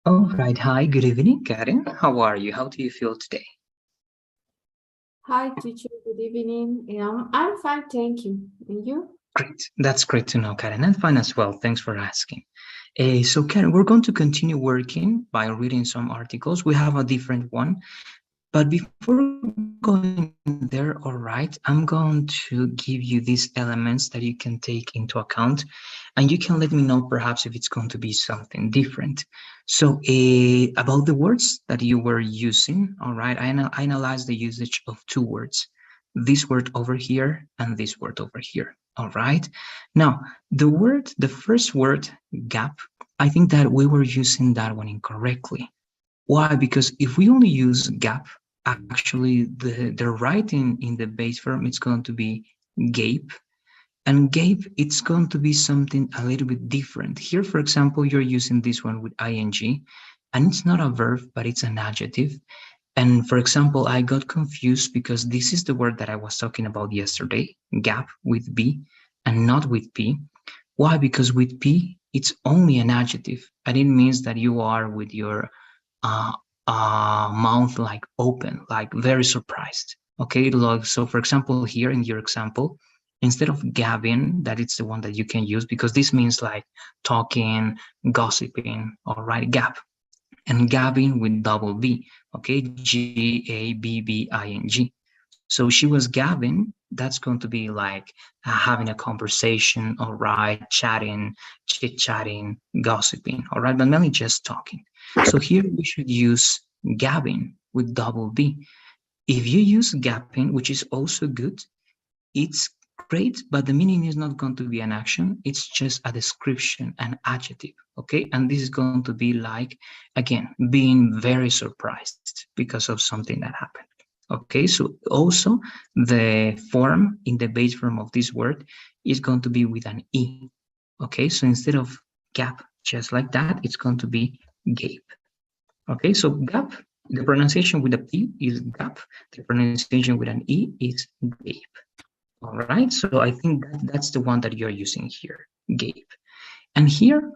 All right. Hi, good evening, Karen. How are you? How do you feel today? Hi, teacher. Good evening. I'm fine, thank you. And you? Great. That's great to know, Karen. I'm fine as well. Thanks for asking. So, Karen, we're going to continue working by reading some articles. We have a different one. But before going there, all right, I'm going to give you these elements that you can take into account, and you can let me know perhaps if it's going to be something different. So, about the words that you were using, all right, I analyzed the usage of two words, this word over here and this word over here. All right. Now, the first word, gap, I think that we were using that one incorrectly. Why? Because if we only use gap, actually the writing in the base form it's going to be gape, and gape it's going to be something a little bit different. Here, for example, you're using this one with ing, and it's not a verb, but it's an adjective. And for example, I got confused because this is the word that I was talking about yesterday, gap with b and not with p. Why? Because with p it's only an adjective, and it means that you are with your uh, mouth like open, like very surprised. Okay, like, so for example, here in your example, instead of gabbing, that it's the one that you can use because this means like talking, gossiping, all right, gab, and gabbing with double B, okay, Gabbing. So she was gabbing, that's going to be like having a conversation, all right, chatting, chit chatting, gossiping, all right, but mainly just talking. So here we should use gabbing with double B. If you use gapping, which is also good, it's great, but the meaning is not going to be an action. It's just a description, an adjective. Okay. And this is going to be like, again, being very surprised because of something that happened. Okay. So also the form in the base form of this word is going to be with an E. Okay. So instead of gap, just like that, it's going to be gape. Okay. So gap, the pronunciation with a P is gap. The pronunciation with an E is gape. All right, so I think that's the one that you're using here, Gabe. And here,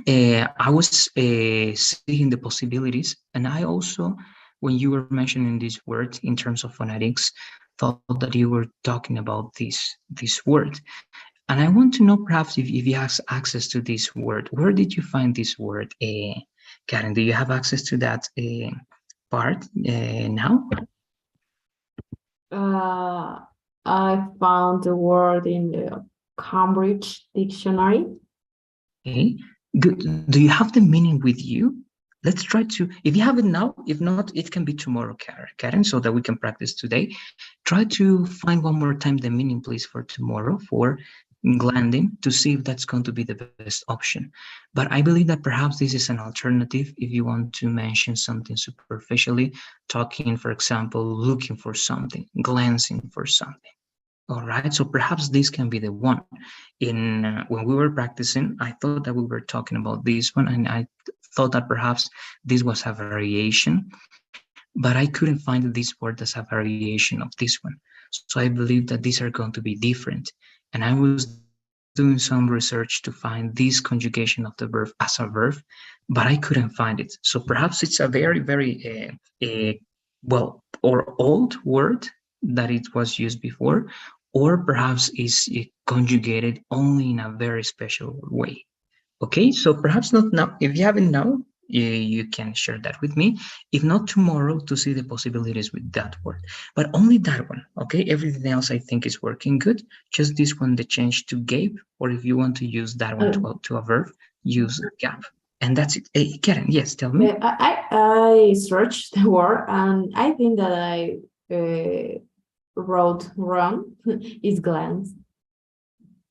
I was seeing the possibilities, and I also, when you were mentioning this word in terms of phonetics, thought that you were talking about this word. And I want to know perhaps if you have access to this word. Where did you find this word, Karen? Do you have access to that part now? Uh, I found the word in the Cambridge Dictionary. Okay, good. Do you have the meaning with you? Let's try to, if you have it now, if not, it can be tomorrow, Karen, so that we can practice today. Try to find one more time the meaning, please, for tomorrow, for glanding, to see if that's going to be the best option. But I believe that perhaps this is an alternative if you want to mention something superficially, talking, for example, looking for something, glancing for something. All right, so perhaps this can be the one. In when we were practicing, I thought that we were talking about this one, and I thought that perhaps this was a variation, but I couldn't find this word as a variation of this one. So I believe that these are going to be different. And I was doing some research to find this conjugation of the verb as a verb, but I couldn't find it. So perhaps it's a very, well, or old word that it was used before, or perhaps is conjugated only in a very special way. Okay, so perhaps not now. If you have it now, you can share that with me. If not, tomorrow, to see the possibilities with that word. But only that one, okay? Everything else I think is working good. Just this one, the change to gape, or if you want to use that one to a verb, use gap. And that's it. Hey, Karen, yes, tell me. I searched the word and I think that I wrote wrong. It's glance.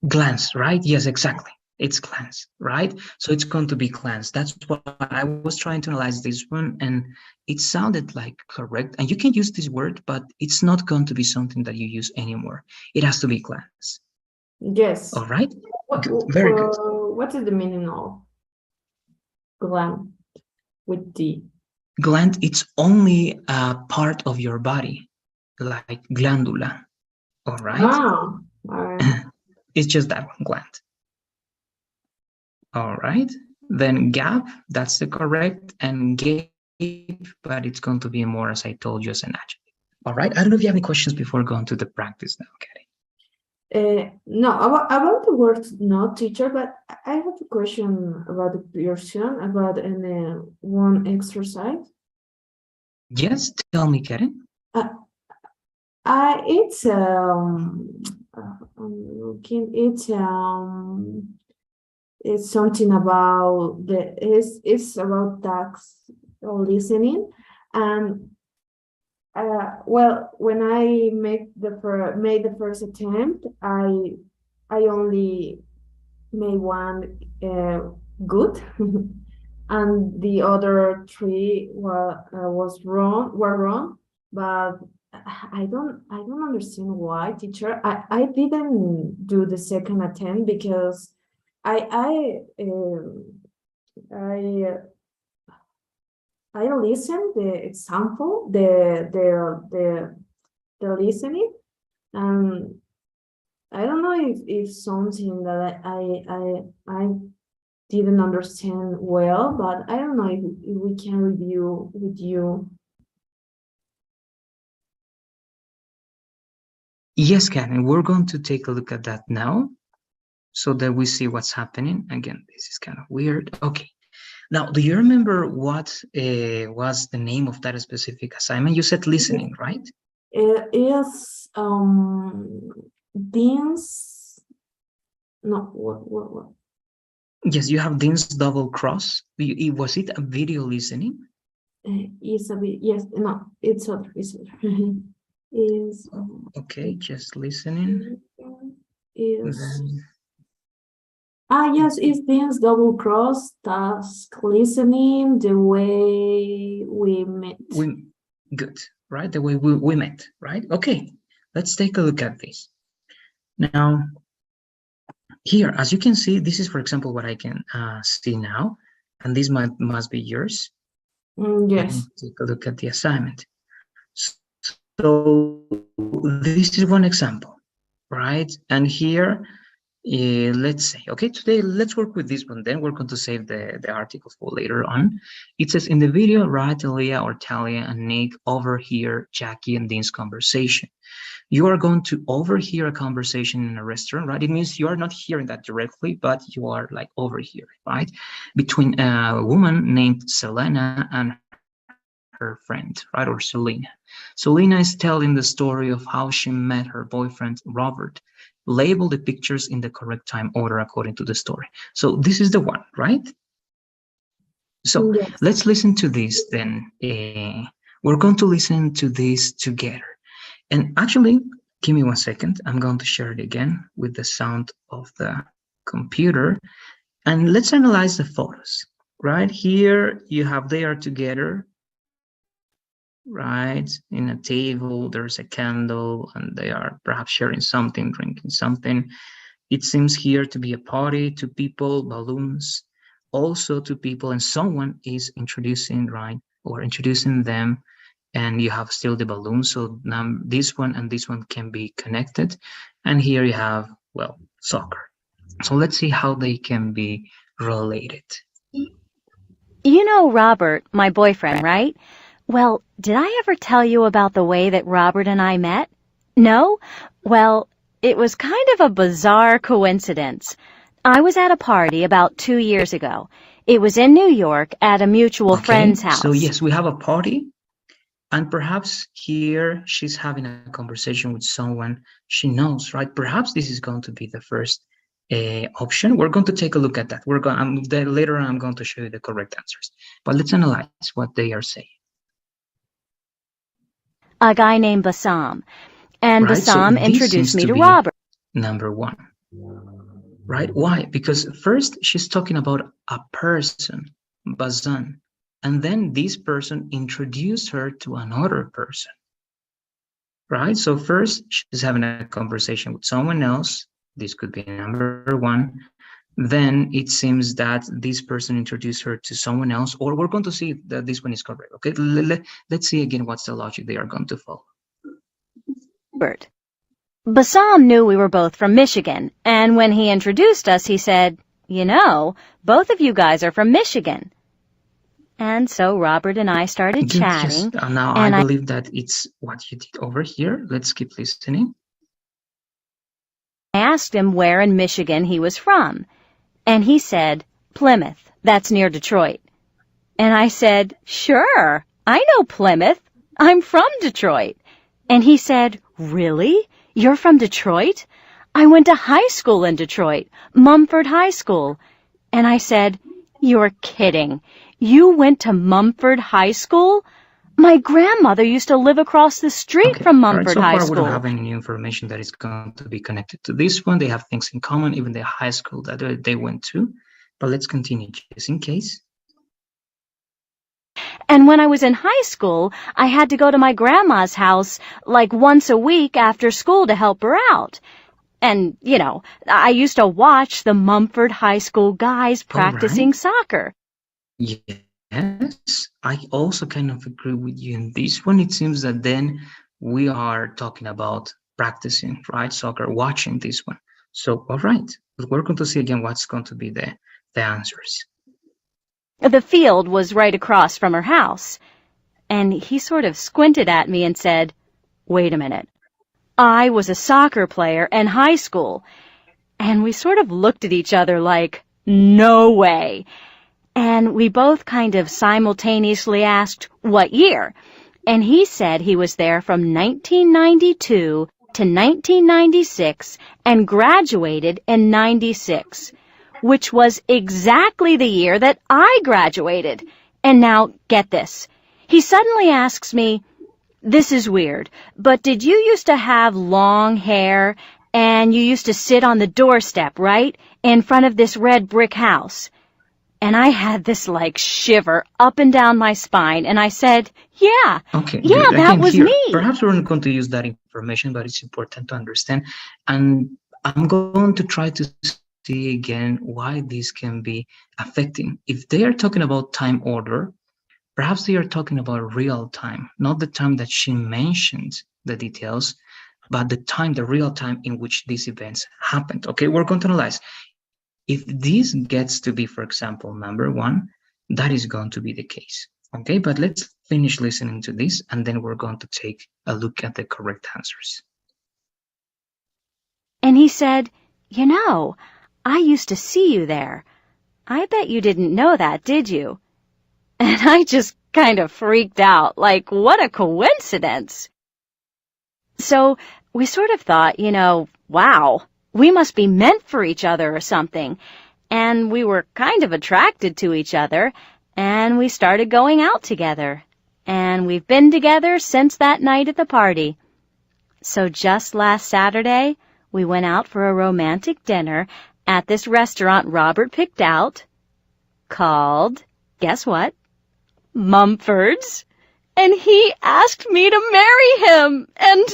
Glance, right? Yes, exactly. It's glance, right? So it's going to be glance. That's why I was trying to analyze this one, and it sounded like correct. And you can use this word, but it's not going to be something that you use anymore. It has to be glance. All Yes. right? What, Good. Very good. what is the meaning of glance with D? Gland, it's only a part of your body, like glandula. All right? Ah, It's just that one, gland. All right? Then gap, that's the correct, and gape, but it's going to be more, as I told you, as an adjective. All right. I don't know if you have any questions before going to the practice now, Katie. No, about the word not teacher, but I have a question about the person about one exercise. Yes, tell me, Karen. Uh, it's I'm looking. It's something about it's about tax listening, and well, when I made the first attempt, I only made one good, and the other three were wrong. But I don't understand why, teacher. I didn't do the second attempt because I I listen the example, the listening, and I don't know if something that I didn't understand well, but I don't know if we can review with you. Yes, Karen, we're going to take a look at that now so that we see what's happening. Again, this is kind of weird. Okay. Now, do you remember what was the name of that specific assignment? You said listening, right? It is Dean's, no, what? Yes, you have Dean's double cross. Was it a video listening? Is a bit, yes, no, it's other, is Okay, just listening. is Then yes, it's Dean's double cross task listening the way we met. good, right? The way we met, right? Okay, let's take a look at this. Now, here, as you can see, this is, for example, what I can see now, and this must be yours. Yes. Take a look at the assignment. So this is one example, right? And here, let's say, okay, today let's work with this one. Then we're going to save the articles for later on. It says in the video, right, Talia or Talia and Nick overhear Jackie and Dean's conversation. You are going to overhear a conversation in a restaurant, right? It means you are not hearing that directly, but you are like overhearing, right? Between a woman named Selena and her friend, right? Or Selena. Selena is telling the story of how she met her boyfriend, Robert. Label the pictures in the correct time order according to the story. So this is the one, right? So Yes. let's listen to this then. We're going to listen to this together. And actually, give me 1 second. I'm going to share it again with the sound of the computer. And let's analyze the photos. Right here, you have they are together, right? In a table, there's a candle, and they are perhaps sharing something, drinking something. It seems here to be a party, two people, balloons, also two people, and someone is introducing, right? Or introducing them, and you have still the balloon. So now this one and this one can be connected. And here you have, well, soccer. So let's see how they can be related. You know Robert, my boyfriend, right? Well, did I ever tell you about the way that Robert and I met? No? Well, it was kind of a bizarre coincidence. I was at a party about 2 years ago. It was in New York at a mutual friend's house. So yes, we have a party, and perhaps here she's having a conversation with someone she knows, right? Perhaps this is going to be the first option. We're going to take a look at that. Later on, I'm going to show you the correct answers. But let's analyze what they are saying. A guy named Bassam. And Right? Bassam introduced me to Robert. Number one. Right? Why? Because first she's talking about a person, Bazan, and then this person introduced her to another person. Right? So first she's having a conversation with someone else. This could be number one. Then it seems that this person introduced her to someone else, or we're going to see that this one is correct. Okay, let's see again what's the logic they are going to follow. Bassam knew we were both from Michigan, and when he introduced us, he said, you know, both of you guys are from Michigan. And so Robert and I started Good, yes. chatting. Now I believe that it's what you did over here. Let's keep listening. I asked him where in Michigan he was from. And he said, Plymouth, that's near Detroit. And I said, sure, I know Plymouth. I'm from Detroit. And he said, really? You're from Detroit? I went to high school in Detroit, Mumford High School. And I said, you're kidding. You went to Mumford High School? My grandmother used to live across the street from Mumford High School. So far, we don't have any new information that is going to be connected to this one. They have things in common, even the high school that they went to. But let's continue, just in case. And when I was in high school, I had to go to my grandma's house like once a week after school to help her out. And, you know, I used to watch the Mumford High School guys practicing soccer. Yes, I also kind of agree with you in this one. It seems that then we are talking about practicing, right? Soccer, watching this one. So, all right, we're going to see again what's going to be the answers. The field was right across from her house. And he sort of squinted at me and said, wait a minute. I was a soccer player in high school. And we sort of looked at each other like, no way. And we both kind of simultaneously asked, what year? And he said he was there from 1992 to 1996 and graduated in 96, which was exactly the year that I graduated. And now, get this. He suddenly asks me, this is weird, but did you used to have long hair and you used to sit on the doorstep, right, in front of this red brick house? And I had this, like, shiver up and down my spine, and I said, yeah, that was me. Perhaps we're not going to use that information, but it's important to understand. And I'm going to try to see again why this can be affecting. If they are talking about time order, perhaps they are talking about real time, not the time that she mentioned the details, but the real time in which these events happened. Okay, we're going to analyze. If this gets to be, for example, number one, that is going to be the case. Okay, but let's finish listening to this, and then we're going to take a look at the correct answers. And he said, you know, I used to see you there. I bet you didn't know that, did you? And I just kind of freaked out, like, what a coincidence. So we sort of thought, you know, wow, we must be meant for each other or something. And we were kind of attracted to each other, and we started going out together. And we've been together since that night at the party. So just last Saturday, we went out for a romantic dinner at this restaurant Robert picked out, called, guess what? Mumford's. And he asked me to marry him. And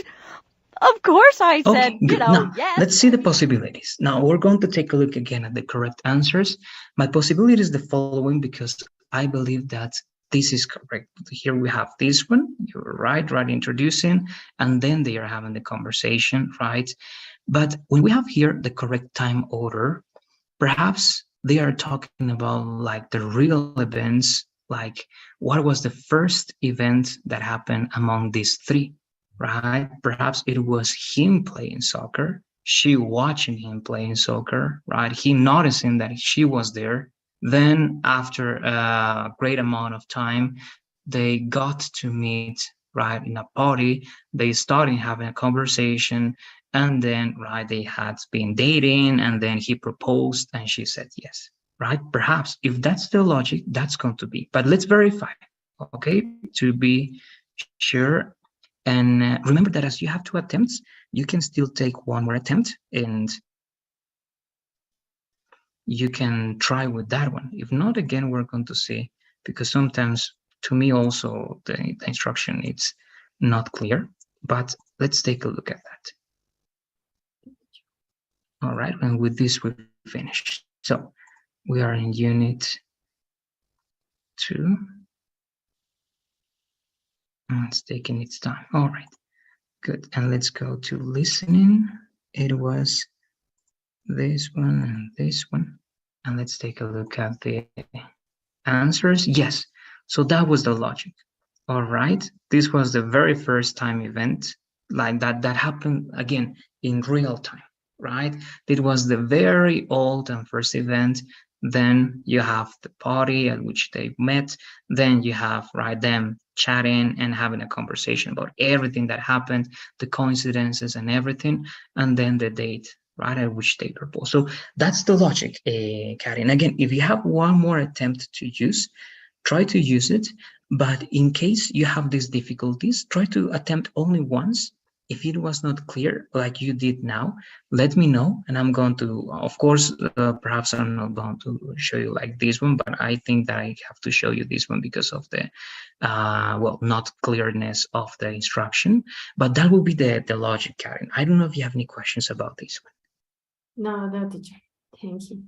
of course I said, now, yes. Let's see the possibilities. Now we're going to take a look again at the correct answers. My possibility is the following because I believe that this is correct. Here we have this one, you're right introducing, and then they are having the conversation, right? But when we have here the correct time order, perhaps they are talking about like the real events, like what was the first event that happened among these three, right? Perhaps it was him playing soccer, she watching him playing soccer, right? He noticing that she was there. Then after a great amount of time, they got to meet, right, in a party. They started having a conversation, and then, right, they had been dating, and then he proposed and she said yes, right? Perhaps if that's the logic, that's going to be. But let's verify, okay, to be sure. And remember that as you have two attempts, you can still take one more attempt and you can try with that one. If not, again, we're going to see, because sometimes to me also the instruction it's not clear, but let's take a look at that. All right, and with this we finish. So we are in unit 2. It's taking its time. All right, good. And let's go to listening. It was this one and this one. And let's take a look at the answers. Yes, so that was the logic. All right, this was the very first time event like that happened again in real time, right? It was the very old and first event. Then you have the party at which they met. Then you have right them chatting and having a conversation about everything that happened, the coincidences and everything, and then the date, right, at which they proposed. So that's the logic, Karin. Again, if you have one more attempt to use, try to use it, but in case you have these difficulties, try to attempt only once. If it was not clear, like you did now, let me know, and I'm going to, of course, perhaps I'm not going to show you like this one, but I think that I have to show you this one because of the, well, not clearness of the instruction, but that will be the logic, Karen. I don't know if you have any questions about this one. No, teacher. Thank you.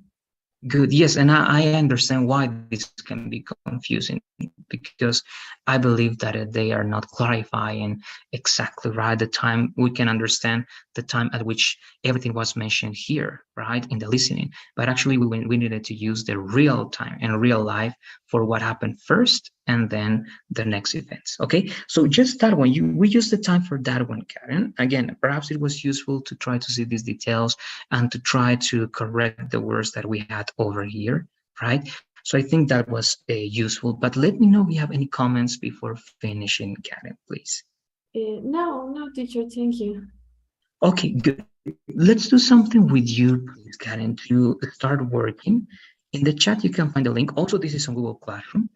Good. Yes, and I understand why this can be confusing because I believe that they are not clarifying exactly right the time. We can understand the time at which everything was mentioned here, right, in the listening. But actually, we needed to use the real time and real life for what happened first and then the next events. Okay, so just that one, we use the time for that one, Karen. Again, perhaps it was useful to try to see these details and to try to correct the words that we had over here, right? So I think that was useful. But let me know if you have any comments before finishing, Karen, please. No, teacher. Thank you. Okay, good. Let's do something with you, please, Karen, to start working. In the chat, you can find the link. Also, this is on Google Classroom.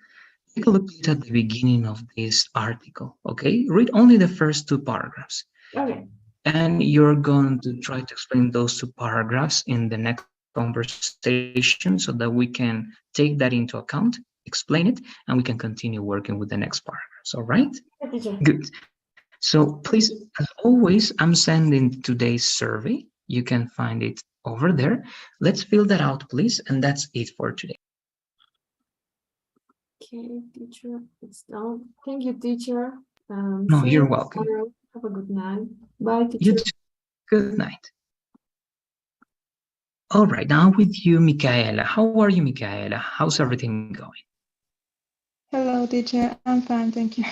Take a look at the beginning of this article, okay? Read only the first two paragraphs. Okay. And you're going to try to explain those two paragraphs in the next conversation so that we can take that into account, explain it, and we can continue working with the next paragraphs. All right? Yeah, teacher. Good. So please, as always, I'm sending today's survey. You can find it over there. Let's fill that out, please. And that's it for today. Okay, teacher. It's done. Thank you, teacher. No, See you're you welcome. tomorrow. Have a good night. Bye, You teacher. too. Good night. All right, now with you, Michaela. How are you, Michaela? How's everything going? Hello, teacher. I'm fine, thank you.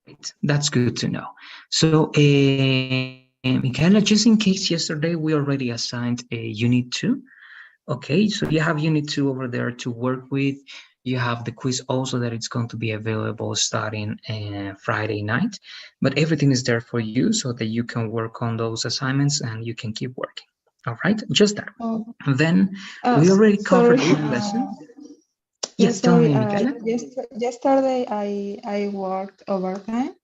Great. That's good to know. So, Michaela, just in case yesterday we already assigned a Unit 2. Okay, so you have Unit 2 over there to work with. You have the quiz also that it's going to be available starting Friday night. But everything is there for you so that you can work on those assignments and you can keep working. All right, just that. Oh, Then we already sorry. covered one lesson. Yeah, Yes, tell sorry. me, Michaela. Yesterday I worked overtime,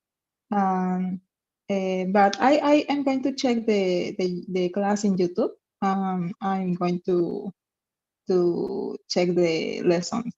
um, but I am going to check the class in YouTube. I'm going to check the lessons.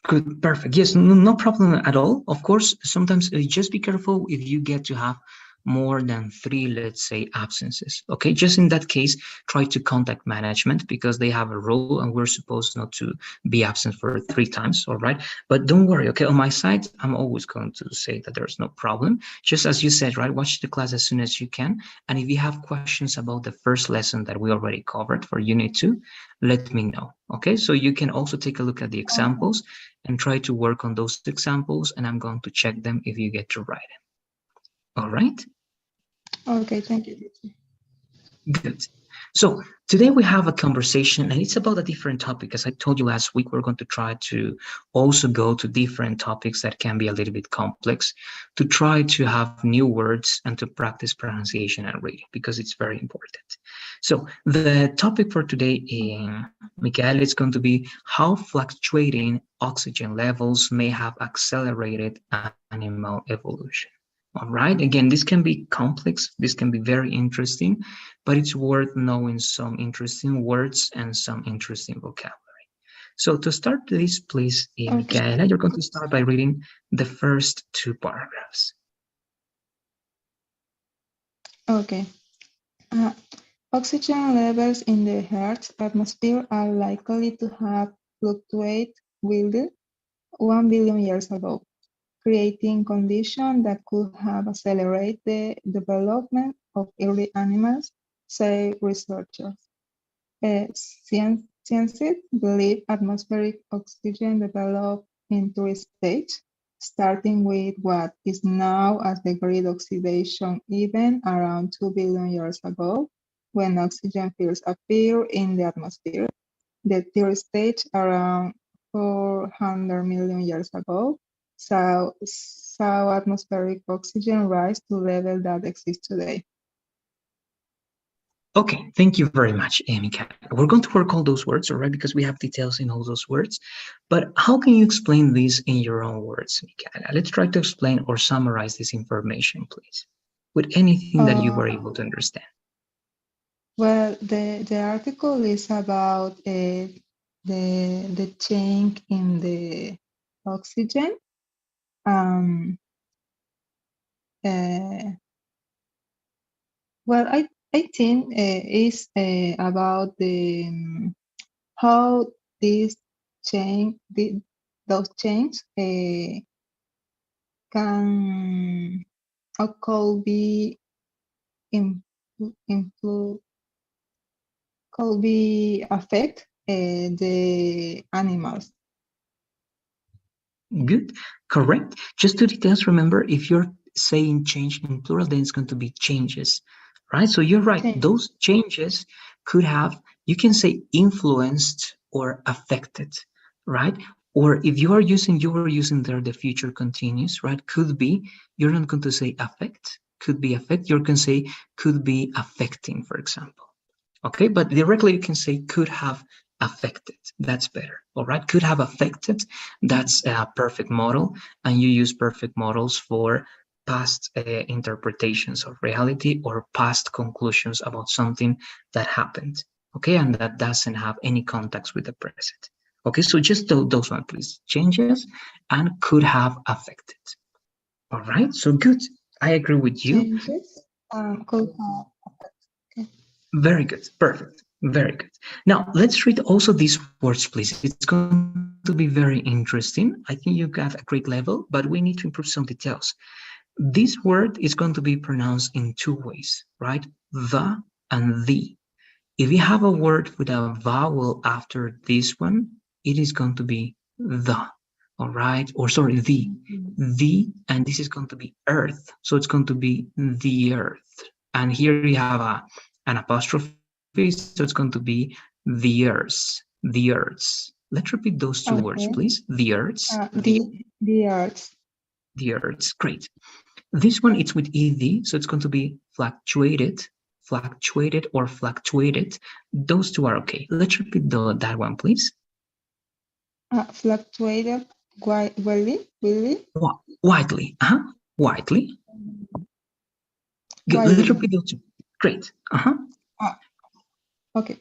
Good, perfect. Yes, no problem at all. Of course, sometimes just be careful if you get to have more than three, let's say, absences. Okay, just in that case, try to contact management because they have a rule and we're supposed not to be absent for 3 times. All right, but don't worry. Okay, on my side, I'm always going to say that there's no problem. Just as you said, right? Watch the class as soon as you can. And if you have questions about the first lesson that we already covered for Unit 2, let me know. Okay, so you can also take a look at the examples and try to work on those examples, and I'm going to check them if you get to write them. All right? Okay, thank you, teacher. Good. So today we have a conversation and it's about a different topic. As I told you last week, we're going to try to also go to different topics that can be a little bit complex to try to have new words and to practice pronunciation and reading because it's very important. So the topic for today, Michael, is going to be how fluctuating oxygen levels may have accelerated animal evolution. All right. Again, this can be complex. This can be very interesting, but it's worth knowing some interesting words and some interesting vocabulary. So to start this, please, Okay. Michaela, you're going to start by reading the first two paragraphs. Okay. Uh, Oxygen levels in the Earth's atmosphere are likely to have fluctuated wildly 1 billion years ago, creating conditions that could have accelerated the development of early animals, say researchers. Scientists believe atmospheric oxygen developed in two stages, starting with what is known as the Great Oxidation event around 2 billion years ago, when oxygen first appeared in the atmosphere. The third stage, around 400 million years ago, saw atmospheric oxygen rise to levels that exist today. Okay, thank you very much, Mikael. We're going to work all those words, all right, because we have details in all those words. But how can you explain this in your own words, Mikael? Let's try to explain or summarize this information, please, with anything that you were able to understand. Well, the article is about the change in the oxygen. Uh, well, I think is about the how this change, those changes can or could be influ could be affect the animals. Good, correct. Just two details. Remember, if you're saying change in plural, then it's going to be changes, right? So you're right. Change. Those changes could have, you can say influenced or affected, right? Or if you were using there the future continuous, right? Could be, you're not going to say affect, could be affect. You're going to say could be affecting, for example. Okay, but directly you can say could have affected. That's better. All right, could have affected. That's a perfect model, and you use perfect models for past interpretations of reality or past conclusions about something that happened. Okay, and that doesn't have any contacts with the present. Okay, so just those one, please. Changes and could have affected. All right, so good. I agree with you. Changes could have. Okay. Very good. Perfect. Very good. Now, let's read also these words, please. It's going to be very interesting. I think you got a great level, but we need to improve some details. This word is going to be pronounced in two ways, right? The and the. If you have a word with a vowel after this one, it is going to be the. All right. Or sorry, the, and this is going to be earth. So it's going to be the earth. And here you have an apostrophe. So it's going to be the earths, the earths. Let's repeat those two words, please. Okay. The earths, The arts. the earths. Great. This one, it's with ed, so it's going to be fluctuated, fluctuated, or fluctuated. Those two are okay. Let's repeat that one, please. Fluctuated widely. Widely, widely. Good. Let's Widely. repeat those two. Great. Ah, okay.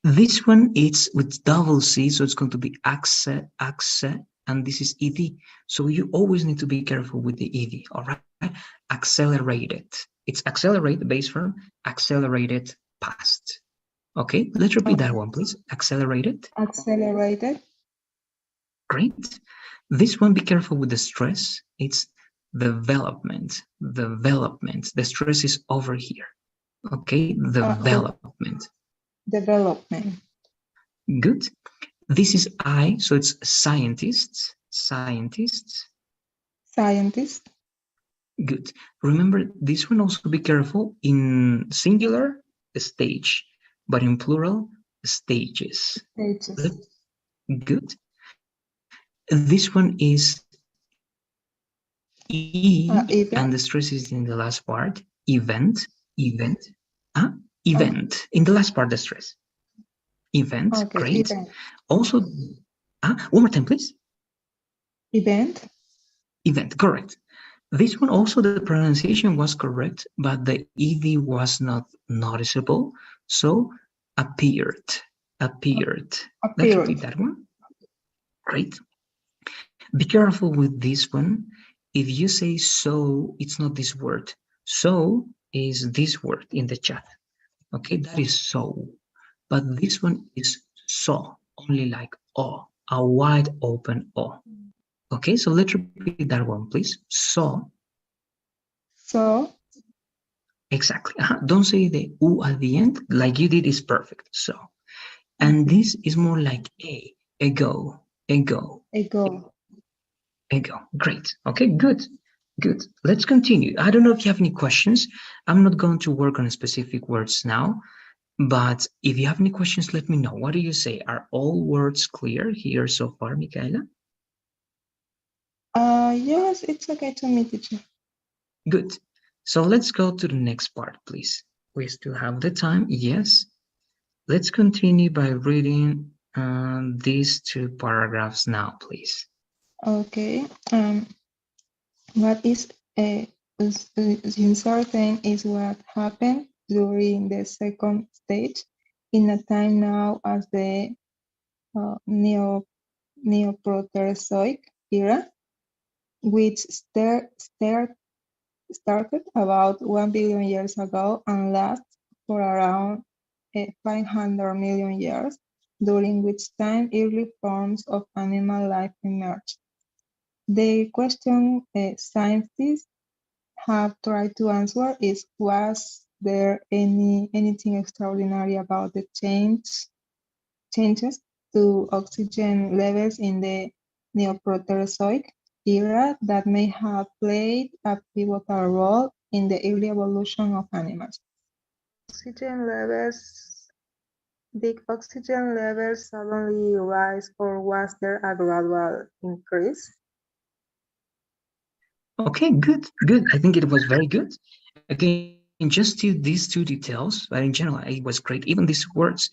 This one it's with double C, so it's going to be axe, and this is ed. So you always need to be careful with the ed. All right. Accelerated. It's accelerated base form, accelerated past. Okay, let's repeat that one, please. Accelerated. Accelerated. Great. This one, be careful with the stress. It's development, development. The stress is over here. Okay, development. Development. Good. This is I, so it's scientists, scientists. Scientist. Good. Remember, this one also be careful in singular stage, but in plural stages. Stages. Good. This one is E, and the Event. stress is in the last part. Event, event, event. In the last part, the stress. Event, Okay. great. Event. Also, one more time, please. Event. Event, correct. This one also, the pronunciation was correct, but the ed was not noticeable. So appeared, appeared. Let's repeat that one. Great. Be careful with this one. If you say so, it's not this word. So is this word in the chat. Okay, that is so. But this one is so, only like o, a wide open o. Okay, so let's repeat that one, please. So. So. Exactly. Don't say the u at the end. Like you did is perfect. So. And this is more like ego, ego, Ego. ego. Great. Okay, good. Good. Let's continue. I don't know if you have any questions. I'm not going to work on specific words now, but if you have any questions, let me know. What do you say? Are all words clear here so far, Michaela? Yes, it's okay to me, teacher. Good. So let's go to the next part, please. We still have the time. Yes. Let's continue by reading these two paragraphs now, please. Okay. What is uncertain is what happened during the second stage in a time now as the Neoproterozoic era, which started about 1 billion years ago and lasts for around 500 million years, during which time early forms of animal life emerged. The question scientists have tried to answer is, was there anything extraordinary about the changes to oxygen levels in the Neoproterozoic era that may have played a pivotal role in the early evolution of animals? Oxygen levels, did oxygen levels suddenly rise, or was there a gradual increase? Okay, good, good. I think it was very good. Again, just these two details, but in general, it was great. Even these words,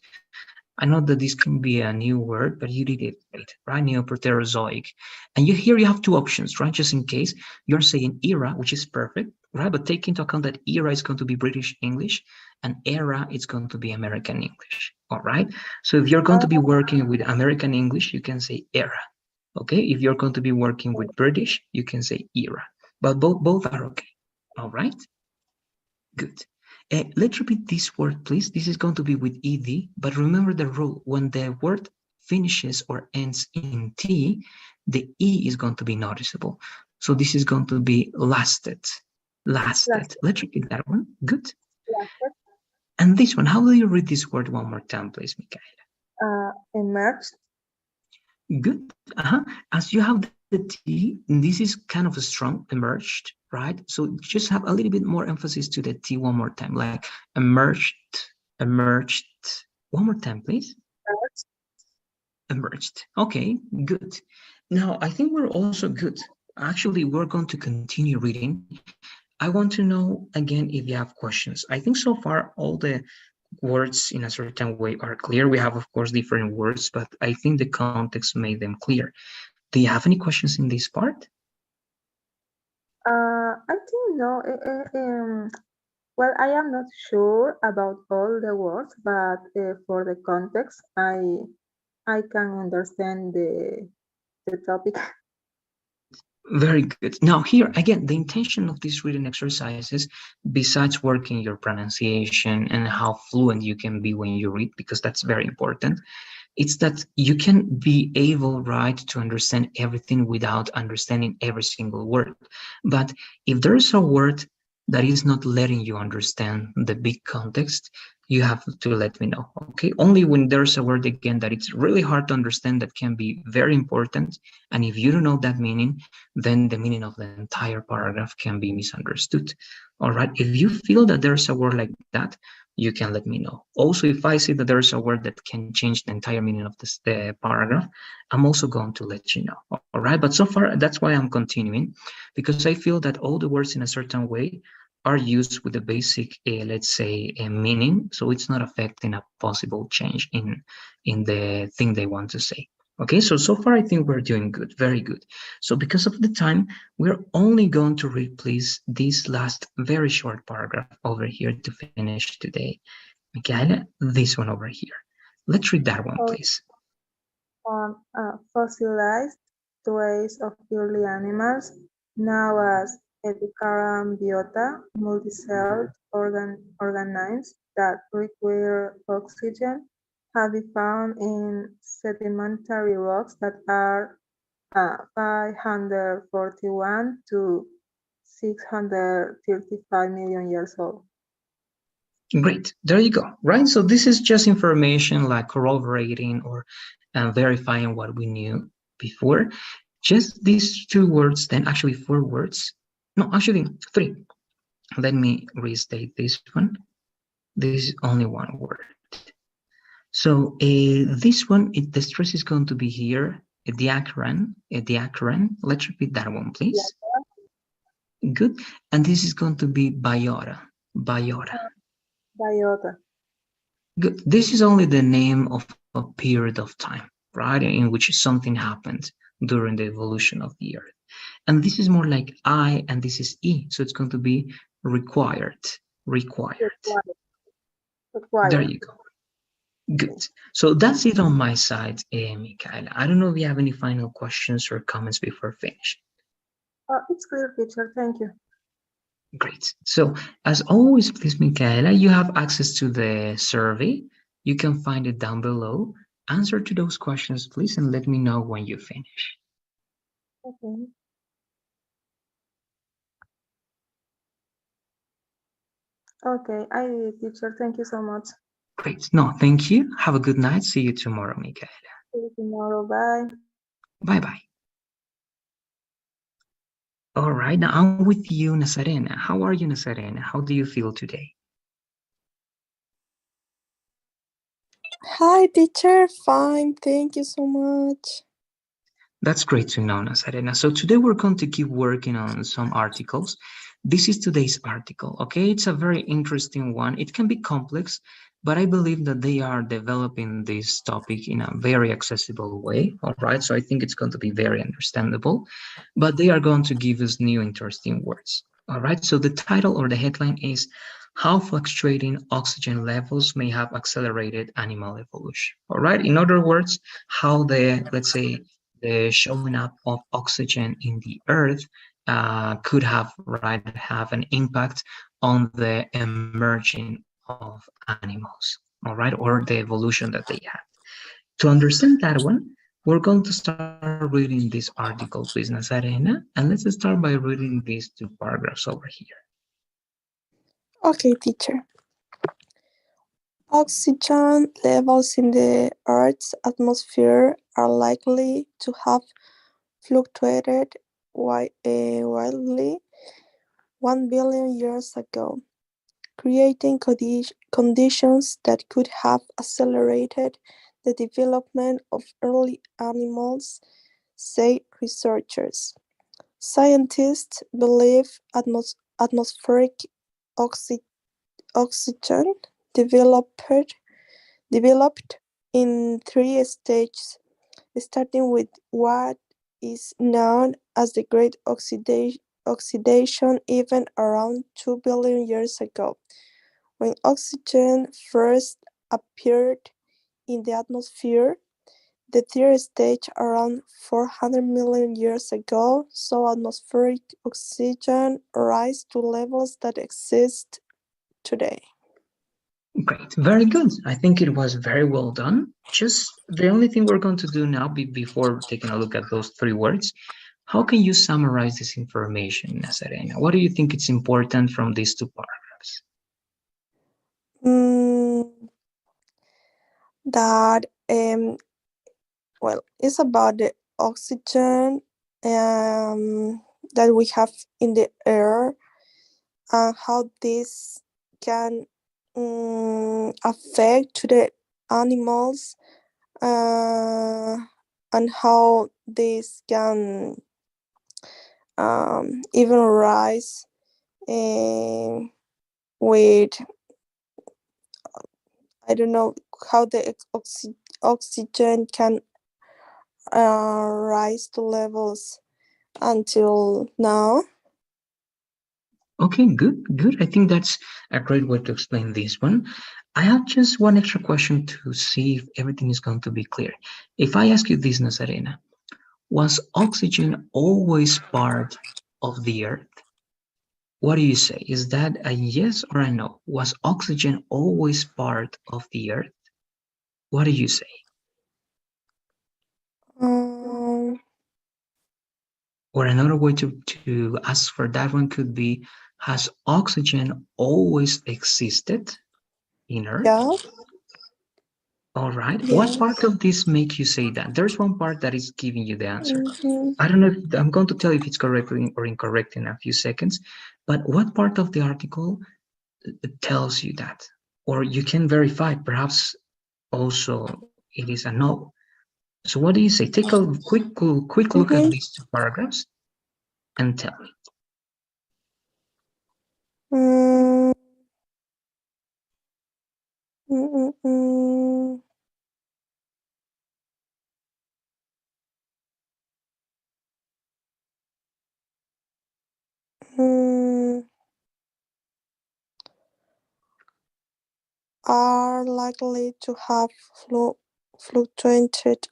I know that this can be a new word, but you did it great, right? Neoproterozoic. And here you have two options, right? Just in case you're saying era, which is perfect, right? But take into account that era is going to be British English and era is going to be American English. All right. So if you're going to be working with American English, you can say era. Okay. If you're going to be working with British, you can say era. But both are okay. All right. Good. Let's repeat this word, please. This is going to be with ed, but remember the rule. When the word finishes or ends in t, the e is going to be noticeable. So this is going to be lasted. Lasted. Last, Let's repeat that one. Good. last, And this one, how will you read this word one more time, please, Mikael? emerged. Good. As you have the T, this is kind of a strong emerged, right? So just have a little bit more emphasis to the T one more time, like emerged, emerged. One more time, please. Emerged. Okay, good. Now I think we're also good. Actually, we're going to continue reading. I want to know again if you have questions. I think so far all the words in a certain way are clear. We have, of course, different words, but I think the context made them clear. Do you have any questions in this part? I think no. Well, I am not sure about all the words, but for the context, I can understand the topic. Very good. Now, here again, the intention of these reading exercises, besides working your pronunciation and how fluent you can be when you read, because that's very important, it's that you can be able, right, to understand everything without understanding every single word. But if there's a word that is not letting you understand the big context, you have to let me know. Okay, only when there's a word again that it's really hard to understand, that can be very important, and if you don't know that meaning, then the meaning of the entire paragraph can be misunderstood. All right, if you feel that there's a word like that, you can let me know. Also, if I see that there's a word that can change the entire meaning of the paragraph, I'm also going to let you know. All right, but so far, that's why I'm continuing, because I feel that all the words in a certain way are used with the basic, let's say, meaning, so it's not affecting a possible change in the thing they want to say. Okay, so far I think we're doing good, very good. So because of the time, we're only going to read, please, this last very short paragraph over here to finish today. Michaela, this one over here. Let's read that one, please. Fossilized trace of early animals, now as Epicaram biota, multicelled organisms that require oxygen, have been found in sedimentary rocks that are 541 to 635 million years old. Great. There you go. Right. So this is just information like corroborating or verifying what we knew before. Just these two words, then actually four words. No, actually three. Let me restate this one. This is only one word. So this one, the stress is going to be here. A diacran. Let's repeat that one, please. Good. And this is going to be biota. Biota. Biota. Good. This is only the name of a period of time, right, in which something happened during the evolution of the Earth. And this is more like I, and this is E, so it's going to be required. Required. There Required. you go. Good. So that's it on my side, Michaela. I don't know if you have any final questions or comments before finishing. It's clear, teacher. Thank you. Great. So as always, please, Michaela, you have access to the survey. You can find it down below. Answer to those questions, please, and let me know when you finish. Okay. Okay, I did, teacher. Thank you so much. Great. No, thank you. Have a good night. See you tomorrow, Michaela. See you tomorrow. Bye. Bye-bye. All right, now I'm with you, Nazarena. How are you, Nazarena? How do you feel today? Hi, teacher. Fine. Thank you so much. That's great to know, Nazarena. So today we're going to keep working on some articles. This is today's article, okay? It's a very interesting one. It can be complex, but I believe that they are developing this topic in a very accessible way, all right? So I think it's going to be very understandable, but they are going to give us new interesting words, all right? So the title or the headline is How Fluctuating Oxygen Levels May Have Accelerated Animal Evolution, all right? In other words, how the, let's say, the showing up of oxygen in the earth could have have an impact on the emerging of animals, all right, or the evolution that they had. To understand that one, we're going to start reading this article, please, Nazarena, and let's start by reading these two paragraphs over here. Okay, teacher. Oxygen levels in the Earth's atmosphere are likely to have fluctuated wildly 1 billion years ago, creating conditions that could have accelerated the development of early animals, say researchers. Scientists believe atmospheric oxy- oxygen developed developed in three stages, starting with what is known as the Great Oxidation event around 2 billion years ago, when oxygen first appeared in the atmosphere. The third stage, around 400 million years ago, saw atmospheric oxygen rise to levels that exist today. Great, very good. I think it was very well done. Just the only thing we're going to do now, before taking a look at those three words, how can you summarize this information, Nazarena? What do you think is important from these two paragraphs? That it's about the oxygen that we have in the air and how this can affect to the animals, and how this can even rise with, I don't know, how the oxygen can rise to levels until now. Okay, good, good. I think that's a great way to explain this one. I have just one extra question to see if everything is going to be clear. If I ask you this, Nazarena, was oxygen always part of the earth? What do you say? Is that a yes or a no? Was oxygen always part of the earth? What do you say? Um, Or another way to ask for that one could be, has oxygen always existed? in Earth? Yeah. All right. What Yes. part of this make you say that? There's one part that is giving you the answer. Mhm. I don't know if I'm going to tell you if it's correct or incorrect in a few seconds, but what part of the article tells you that? Or you can verify, perhaps also it is a no. So what do you say? Take a quick look at Mhm. these two paragraphs and tell me. Mm, mm, mm, mm. Mm, are likely to have fluctuated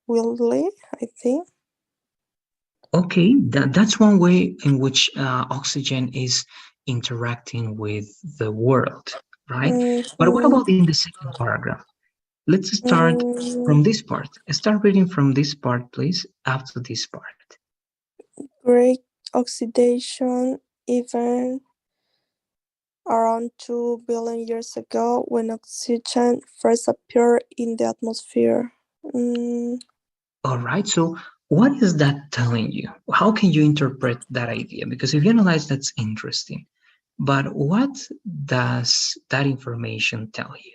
wildly, I think. Okay, that's one way in which oxygen is interacting with the world, right? But what Mhm. about in the second paragraph? Let's start Mm, from this part. Start reading from this part, please, up to this part. great oxidation event around 2 billion years ago when oxygen first appeared in the atmosphere. Mm, All right, so what is that telling you? How can you interpret that idea? Because if you analyze, that's interesting. But what does that information tell you?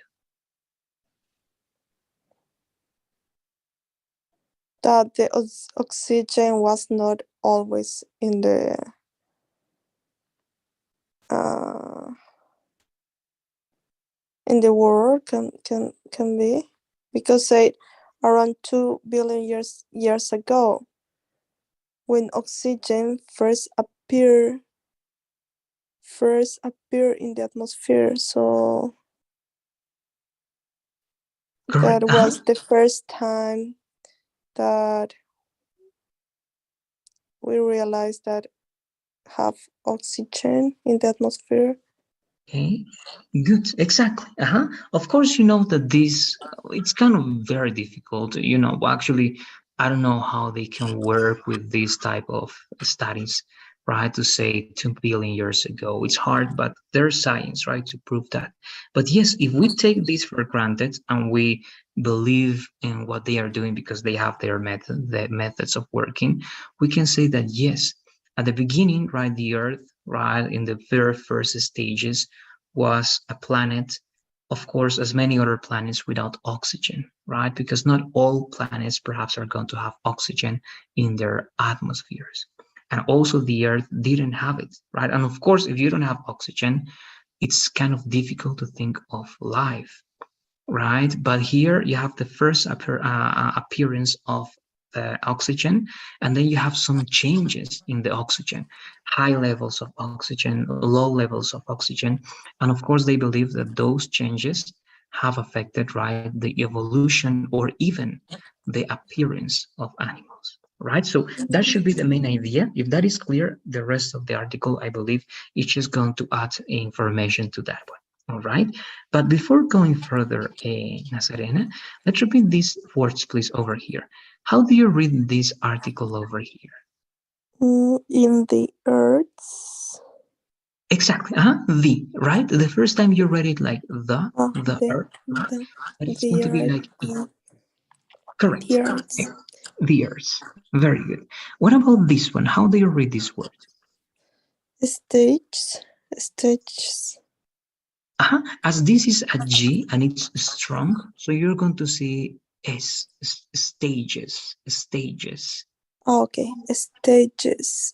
that the oxygen was not always uh, in the world can be because say around 2 billion years ago when oxygen first appeared in the atmosphere, so that Correct. Uh-huh. was the first time that we realized that have oxygen in the atmosphere. Okay, good. Exactly. Uh-huh. Of course, you know that this it's kind of very difficult. Actually, I don't know how they can work with this type of studies, right? To say 2 billion years ago, it's hard, but there's science, right, to prove that. But yes, if we take this for granted and we believe in what they are doing because they have their methods of working, we can say that yes, at the beginning, right, the Earth, right, in the very first stages was a planet, of course, as many other planets without oxygen, right? Because not all planets perhaps are going to have oxygen in their atmospheres. And also the Earth didn't have it, right? And of course, if you don't have oxygen, it's kind of difficult to think of life, right? But here you have the first appearance of the oxygen, and then you have some changes in the oxygen, high levels of oxygen, low levels of oxygen, and of course they believe that those changes have affected, right, the evolution or even the appearance of animals. Right, so that should be the main idea. If that is clear, the rest of the article, I believe, is just going to add information to that one. All right. But before going further, Nazarena, let's repeat these words, please, over here. How do you read this article over here? In the earth's Exactly. The, right? The first time you read it like the the earth, right? the But it's going the to be earth like correct. the earth's The earth. Very good. What about this one? How do you read this word? stages. As this is a G and it's strong, so you're going to see stages. Okay, stages.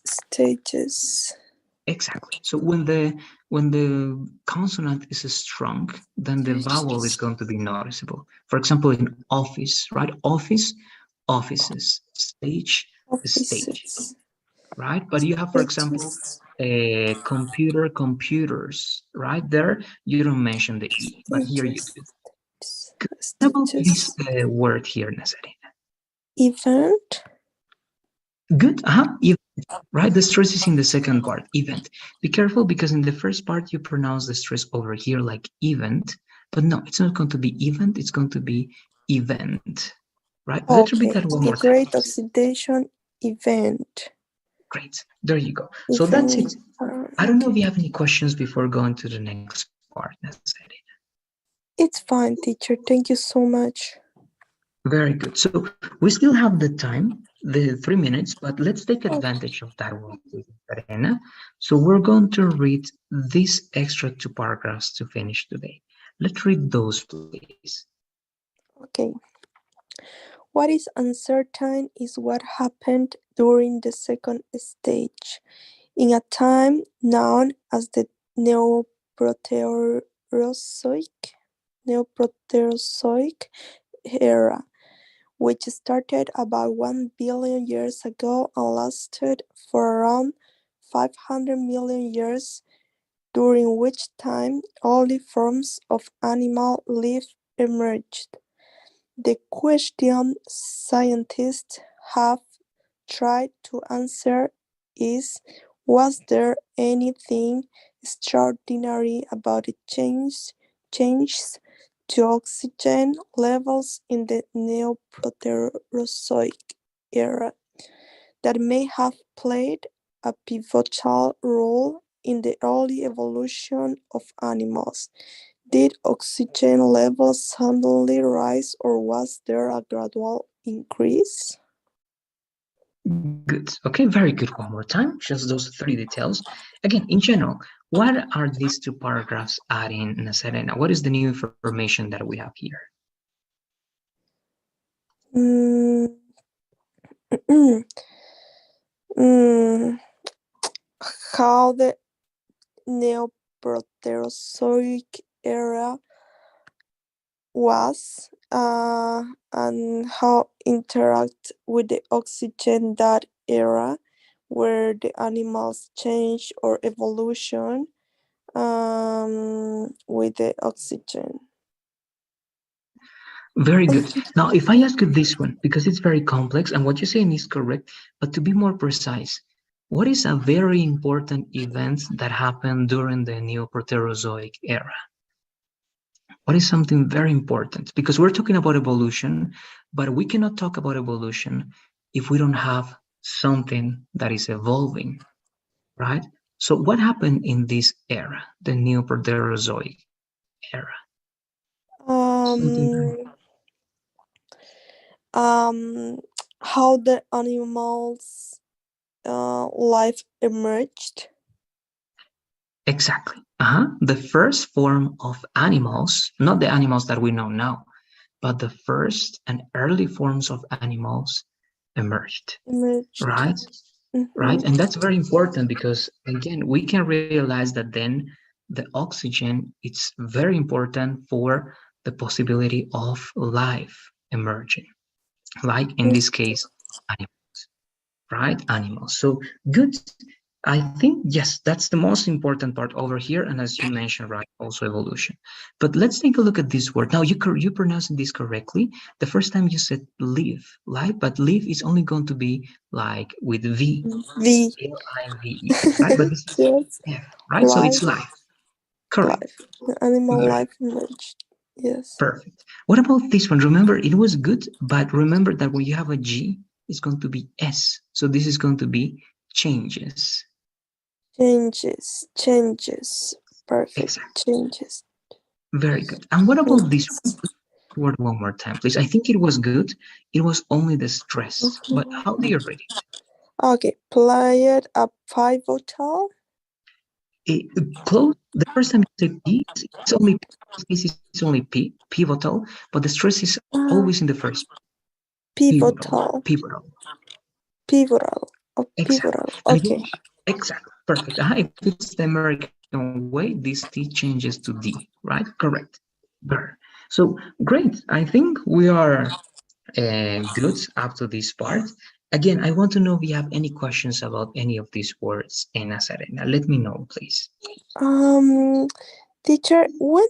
Exactly. So when the consonant is strong, then the vowel is going to be noticeable. For example, in office, right? Office, offices, stage, stage, Offices. right? But you have, for example, Stages. computer, computers, right there. You don't mention the e, but here you Stages. do. What about this Stages. word here, Nazarena? Event. Good. Right? The stress is in the second part, event. Be careful because in the first part you pronounce the stress over here like event, but no, it's not going to be event, it's going to be event. Right? Let's repeat Okay, that one the more time, great please. oxidation event. Great. There you go. So that's Event. it. I don't know if Okay. you have any questions before going to the next part, Nazarena. It's fine, teacher. Thank you so much. Very good. So we still have the time, the 3 minutes, but let's take Okay. advantage of that one, Arena. So we're going to read these extra two paragraphs to finish today. Let's read those, please. Okay. What is uncertain is what happened during the second stage, in a time known as the Neoproterozoic Neoproterozoic era, which started about 1 billion years ago and lasted for around 500 million years, during which time only forms of animal life emerged. The question scientists have tried to answer is, was there anything extraordinary about the changes to oxygen levels in the Neoproterozoic era that may have played a pivotal role in the early evolution of animals? Did oxygen levels suddenly rise, or was there a gradual increase? Good. Okay, very good. One more time, just those three details. Again, in general, what are these two paragraphs adding, Nazarena? What is the new information that we have here? Mm, mm, how the Neoproterozoic era was, and how interact with the oxygen that era, where the animals change or evolution with the oxygen. Very good. Now, if I ask you this one, because it's very complex and what you're saying is correct, but to be more precise, what is a very important event that happened during the Neoproterozoic era? What is something very important? Because we're talking about evolution, but we cannot talk about evolution if we don't have something that is evolving, right? So what happened in this era, the Neoproterozoic era? Something very um, um, how the animals life emerged. exactly. The first form of animals, not the animals that we know now, but the first and early forms of animals emerged, Emerged. right? Mm-hmm. Right? And that's very important because again, we can realize that then the oxygen it's very important for the possibility of life emerging, like in this case, animals, right? Animals. So good. I think yes, that's the most important part over here. And as you mentioned, right, also evolution. But let's take a look at this word. Now you pronounced this correctly. The first time you said live, right? But live is only going to be like with V, The Live, right? But this is yes, F, right? So it's life, life. Correct. life. The animal Very life emerged. Yes. perfect. What about this one? Remember, it was good, but remember that when you have a G, it's going to be S. So this is going to be changes. Changes. Perfect. Exactly. Changes. Very good. And what about this Changes. word one more time, please? I think it was good. It was only the stress. But how do you read Okay, played a pivotal. it? Close. The first time you say P, it's only this is only P, pivotal, but the stress is always in the first pivotal, Pivotal. pivotal. Pivotal. Exactly. Pivotal. And if Okay. exactly perfect. If it's the American way, this T changes to D, right? Correct. Better. So great. I think we are good up to this part. Again, I want to know if you have any questions about any of these words in Nazarena. Let me know, please. Um, Teacher, when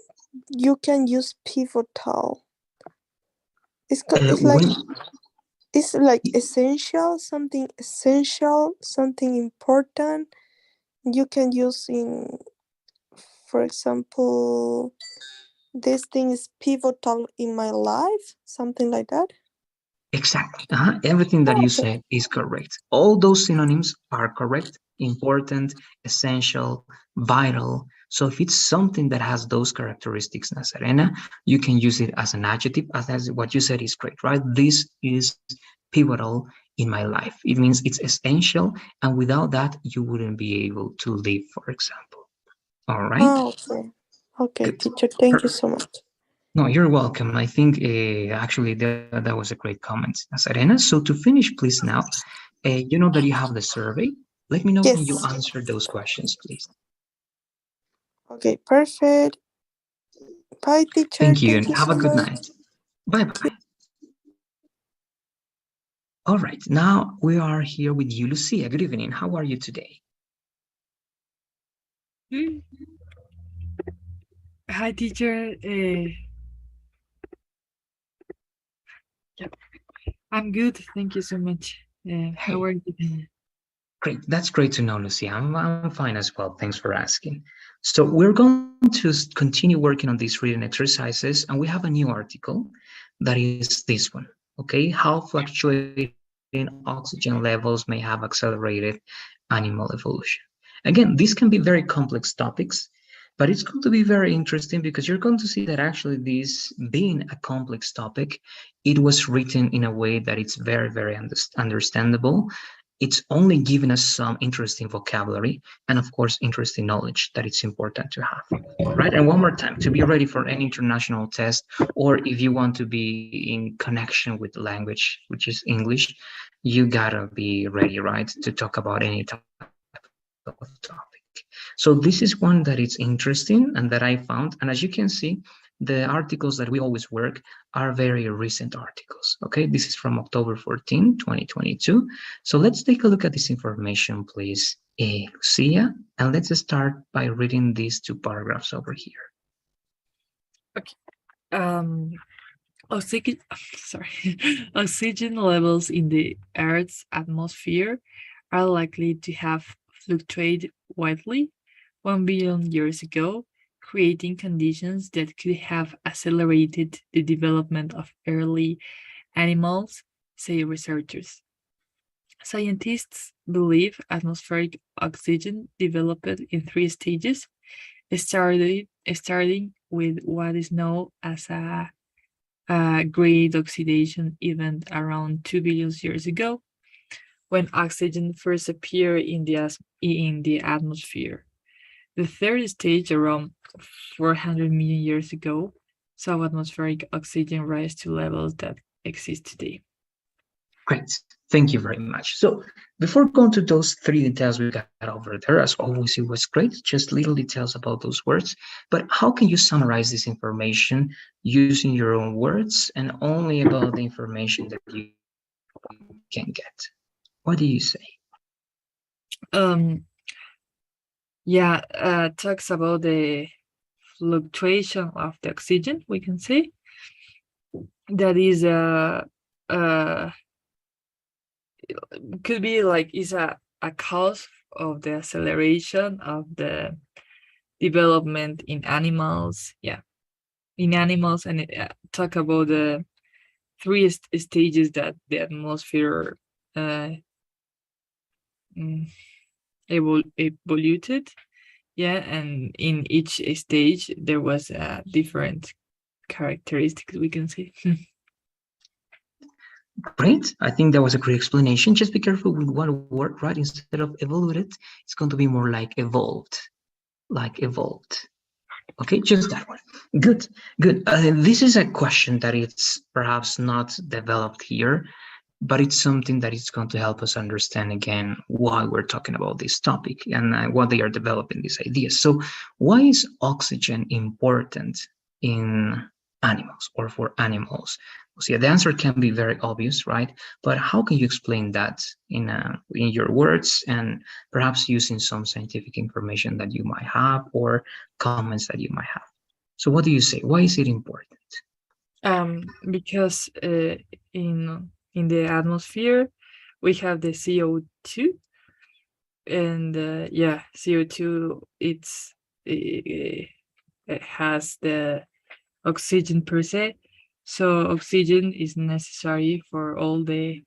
you can use pivotal, it's like, When it's like essential, something important. You can use in, for example, this thing is pivotal in my life, something like that. exactly. Everything that Oh, you okay. said is correct. All those synonyms are correct, important, essential, vital. So if it's something that has those characteristics, Nazarena, you can use it as an adjective, as what you said is great, right? This is pivotal in my life. It means it's essential, and without that, you wouldn't be able to live, for example. All right? Ah, okay. Okay, Good. teacher, thank you Perfect. so much. No, you're welcome. I think actually that was a great comment, Nazarena. So to finish, please now, you know that you have the survey. Let me know when you Yes. answer those questions, please. Okay, perfect. Bye, teacher. Thank you Thank and you have so a good much. night. Bye bye. All right, now we are here with you, Lucia. Good evening. How are you today? Mm. Hi, teacher. Yeah, I'm good. Thank you so much. How Hey, are you? great. That's great to know, Lucia. I'm fine as well. Thanks for asking. So we're going to continue working on these reading exercises, and we have a new article that is this one. Okay, how fluctuating oxygen levels may have accelerated animal evolution. Again, these can be very complex topics, but it's going to be very interesting because you're going to see that actually this being a complex topic, it was written in a way that it's very understandable. It's only giving us some interesting vocabulary and of course interesting knowledge that it's important to have. All right, and one more time, to be ready for any international test, or if you want to be in connection with the language, which is English, you gotta be ready, right, to talk about any type of topic. So this is one that it's interesting and that I found. And as you can see, the articles that we always work are very recent articles. Okay, this is from October 14, 2022. So let's take a look at this information, please, Lucia, and let's start by reading these two paragraphs over here. Okay. Um, oxygen, sorry, oxygen levels in the Earth's atmosphere are likely to have fluctuated widely 1 billion years ago, creating conditions that could have accelerated the development of early animals, say researchers. Scientists believe atmospheric oxygen developed in three stages, starting with what is known as a great oxidation event around 2 billion years ago, when oxygen first appeared in the atmosphere. The third stage, around 400 million years ago, saw atmospheric oxygen rise to levels that exist today. Great. Thank you very much. So before going to those three details we got over there, as always, it was great, just little details about those words. But how can you summarize this information using your own words and only about the information that you can get? What do you say? Um, yeah, talks about the fluctuation of the oxygen, we can say. That is uh could be like is a cause of the acceleration of the development in animals. Yeah, in animals, and talk about the three stages that the atmosphere uh, mm, evoluted. Yeah, and in each stage there was a different characteristics, we can say. Great. I think that was a great explanation. Just be careful with one word, right? Instead of evolved, it's going to be more like evolved. Like evolved. Okay, just that one. Good, good. This is a question that it's perhaps not developed here, but it's something that is going to help us understand again why we're talking about this topic and what they are developing these ideas. So, why is oxygen important in animals or for animals? So, yeah, the answer can be very obvious, right? But how can you explain that in your words and perhaps using some scientific information that you might have or comments that you might have? So, what do you say? Why is it important? Because in the atmosphere we have the CO2, and yeah, CO2 it has the oxygen per se, so oxygen is necessary for all the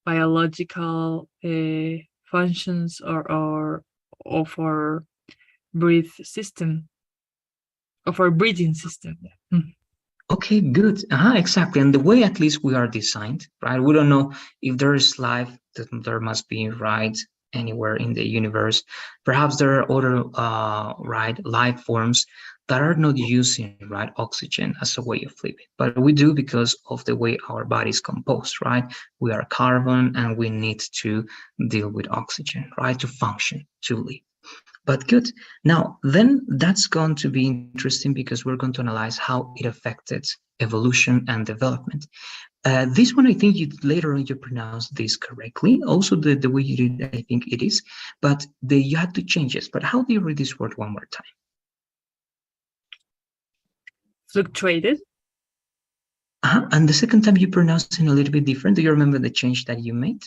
biological functions or for breathing system. Okay, good. Exactly. And the way at least we are designed, right? We don't know if there is life, that there must be, right, anywhere in the universe. Perhaps there are other, right, life forms that are not using, right, oxygen as a way of living. But we do because of the way our body is composed, right? We are carbon and we need to deal with oxygen, right, to function, to live. But good. Now, then that's going to be interesting because we're going to analyze how it affected evolution and development. This one, I think you later on you pronounced this correctly. Also, the way you did, I think it is. But you had to change it. But how do you read this word one more time? Fluctuated. And the second time you pronounced it a little bit different. Do you remember the change that you made?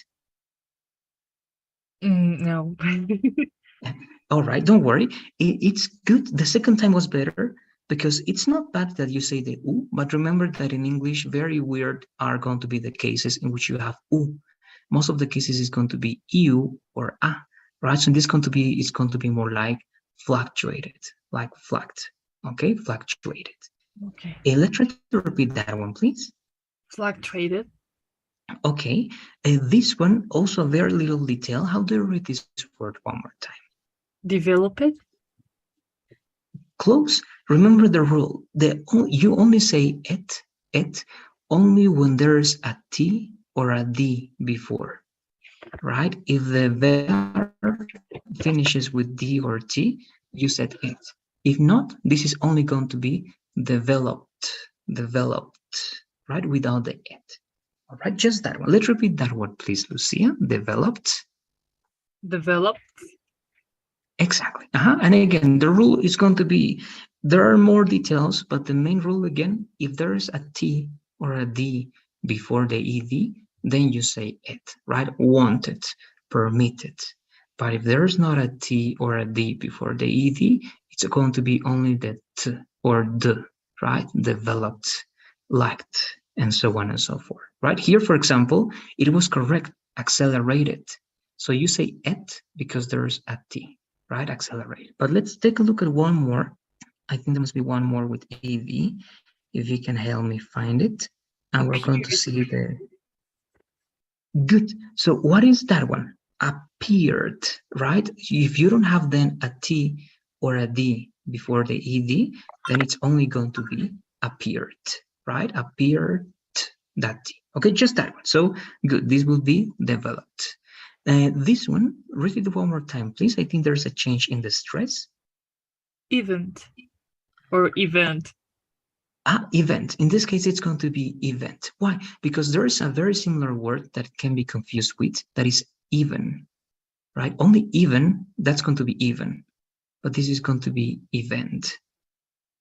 No. All right, don't worry. It's good. The second time was better because it's not bad that you say the u, but remember that in English, very weird are going to be the cases in which you have u. Most of the cases is going to be eu or a, right? So this going to be it's going to be more like fluctuated, like fluct. Okay, fluctuated. Okay. Let's try to repeat that one, please. Fluctuated. Okay, this one also a very little detail. How do you read this word one more time? Developed. Close. Remember the rule. You only say it only when there's a T or a D before, right? If the verb finishes with D or T, you said it. If not, this is only going to be developed, right? Without the it. All right, just that one. Let's repeat that word, please, Lucia. Developed. Developed. Exactly. And again, the rule is going to be, there are more details, but the main rule again, if there is a T or a D before the ED, then you say it, right? Wanted, permitted. But if there is not a T or a D before the ED, it's going to be only the T or the, right? Developed, liked, and so on and so forth, right? Here, for example, it was correct, accelerated. So you say it because there's a T, right? Accelerate. But let's take a look at one more. I think there must be one more with AV. If you can help me find it. And we're going to see the... Good. So what is that one? Appeared, right? If you don't have then a T or a D before the ED, then it's only going to be appeared, right? Appeared, that T. Okay, just that one. So good. This will be developed. This one, read it one more time, please. I think there's a change in the stress. Event or event. Event. In this case, it's going to be event. Why? Because there is a very similar word that can be confused with, that is even, right? Only even, that's going to be even, but this is going to be event.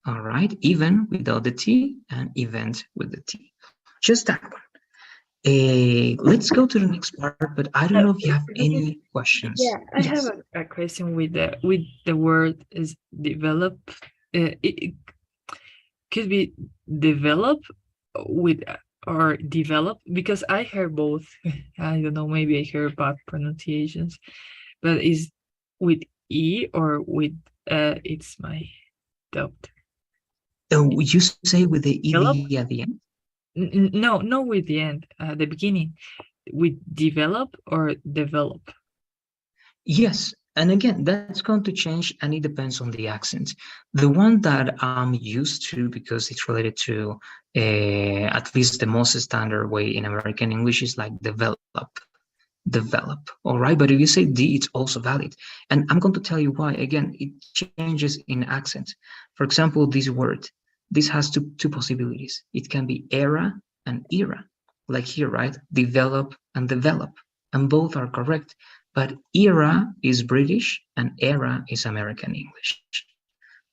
All right, even without the T and event with the T. Just that one. Let's go to the next part, but I don't know if you have any questions. Yeah, I have a question with the word is develop. It could be develop with or develop, because I heard both. I don't know, maybe I heard bad pronunciations, but is with E or with it's my doubt. You say with the Develop? ED at the end? No, not with the end, the beginning. With develop or develop? Yes, and again, that's going to change and it depends on the accent. The one that I'm used to, because it's related to at least the most standard way in American English, is like develop. All right, but if you say D, it's also valid. And I'm going to tell you why. Again, it changes in accent. For example, this word, this has two possibilities. It can be era and era, like here, right? Develop and develop, and both are correct. But era is British and era is American English.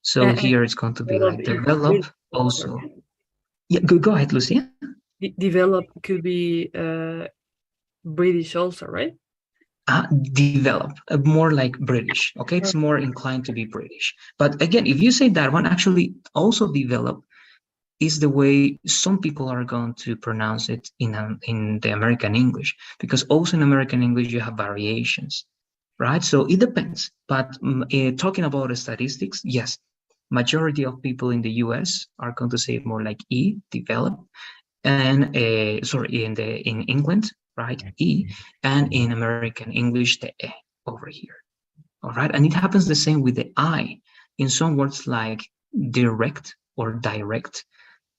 So here it's going to be like develop also. Yeah, go ahead, Lucia. Develop could be British also, right? Develop, more like British. Okay, it's more inclined to be British. But again, if you say that one, actually also develop is the way some people are going to pronounce it in the American English, because also in American English you have variations, right? So it depends. But talking about statistics, yes, majority of people in the US are going to say more like E, developed, and sorry, in England, right, E, and in American English, the E over here. All right, and it happens the same with the I. In some words like direct or direct,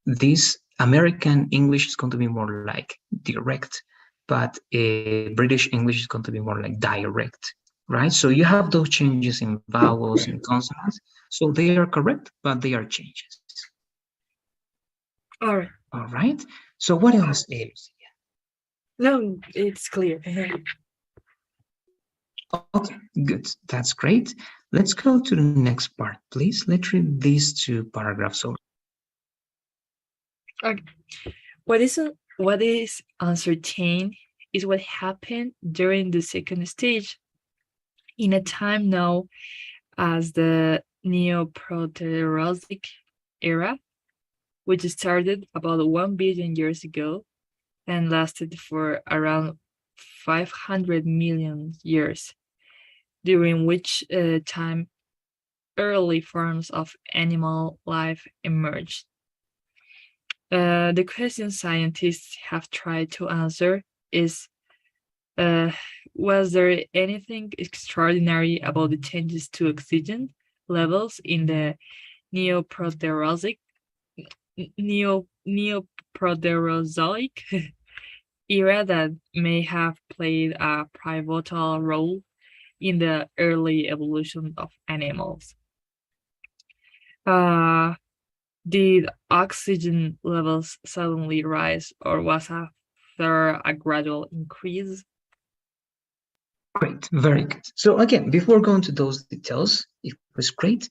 this American English is going to be more like direct, but British English is going to be more like direct, right? So you have those changes in vowels and consonants. So they are correct, but they are changes. All right. All right. So what else, Lucia? No, it's clear. Okay, good. That's great. Let's go to the next part, please. Let's read these two paragraphs over. Okay. What is uncertain is what happened during the second stage in a time known as the Neoproterozoic era, which started about 1 billion years ago and lasted for around 500 million years, during which time early forms of animal life emerged. The question scientists have tried to answer is, uh, was there anything extraordinary about the changes to oxygen levels in the Neoproterozoic Neoproterozoic era that may have played a pivotal role in the early evolution of animals? Uh, did oxygen levels suddenly rise, or was there a gradual increase? Great, very good. So again, before going to those details, it was great.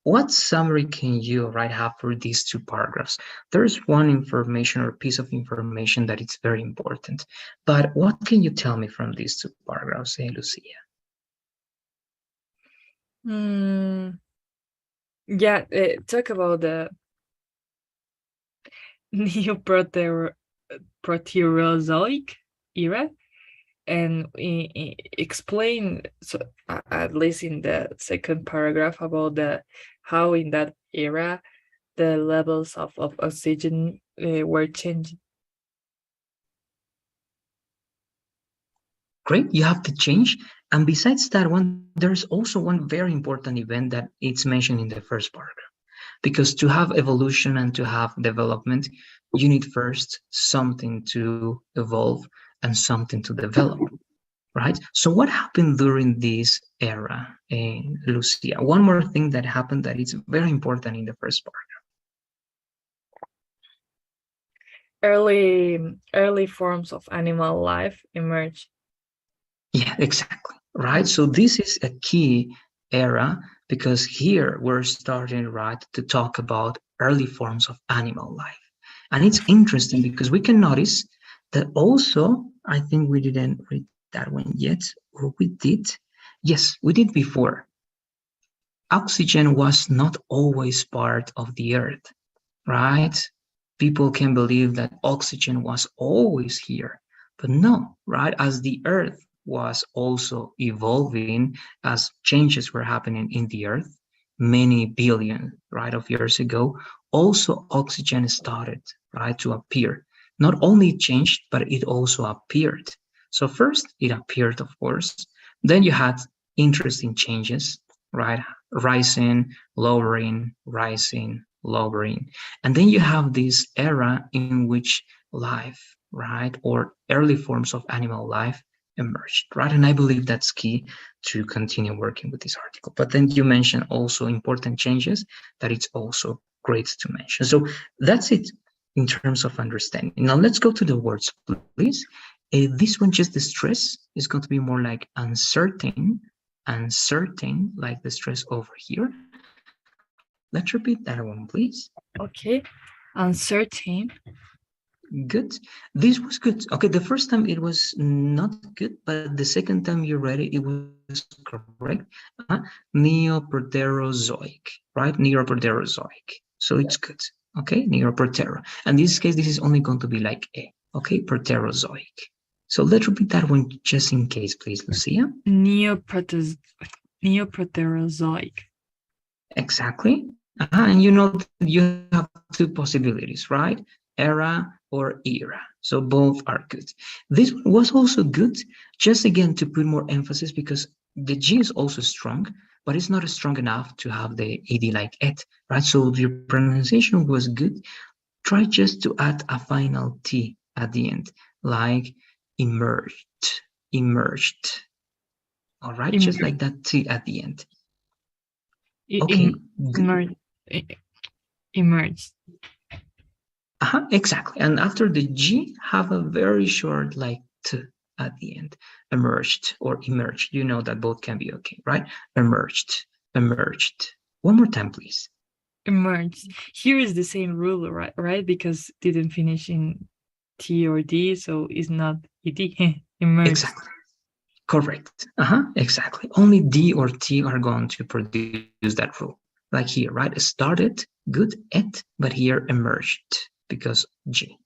What summary can you have for these two paragraphs? There's one information or piece of information that it's very important, but what can you tell me from these two paragraphs, Lucia? Yeah, talk about the Neoproterozoic era and explain, so at least in the second paragraph, about the how in that era the levels of oxygen were changing. Great, you have the change. And besides that one, there's also one very important event that it's mentioned in the first paragraph. Because to have evolution and to have development, you need first something to evolve and something to develop, right? So what happened during this era, Lucia? One more thing that happened that is very important in the first part. Early forms of animal life emerged. Yeah, exactly. Right. So this is a key era because here we're starting, right, to talk about early forms of animal life. And it's interesting because we can notice that also, I think we didn't read that one yet, or we did. Yes, we did before. Oxygen was not always part of the earth, right? People can believe that oxygen was always here, but no, right? As the earth was also evolving, as changes were happening in the earth many billion, right, of years ago, also oxygen started, right, to appear. Not only it changed, but it also appeared. So first it appeared, of course, then you had interesting changes, right? Rising, lowering. And then you have this era in which life, right, or early forms of animal life emerged, right? And I believe that's key to continue working with this article. But then you mentioned also important changes that it's also great to mention. So that's it in terms of understanding. Now let's go to the words, please. This one, just the stress, is going to be more like uncertain, like the stress over here. Let's repeat that one, please. Okay, uncertain. Good. This was good. Okay, the first time it was not good, but the second time you read it, it was correct. Neoproterozoic, right? Neoproterozoic. So it's good. Okay, Neoprotero. And in this case, this is only going to be like A. Okay, Proterozoic. So let's repeat that one just in case, please, Lucia. Neoproterozoic. Exactly. And you know that you have two possibilities, right? Era or era. So both are good. This one was also good, just again to put more emphasis because the G is also strong, but it's not strong enough to have the ed like it, right? So your pronunciation was good. Try just to add a final T at the end, like emerged, emerged. All right, just like that T at the end. Okay, good. Emerged. Exactly. And after the G, have a very short like T at the end. Emerged or emerged. You know that both can be okay, right? Emerged, emerged. One more time, please. Emerged. Here is the same rule, right? Because didn't finish in T or D, so it's not ed. Emerged. Exactly. Correct. Exactly. Only D or T are going to produce that rule. Like here, right? Started, good, it, but here emerged because G.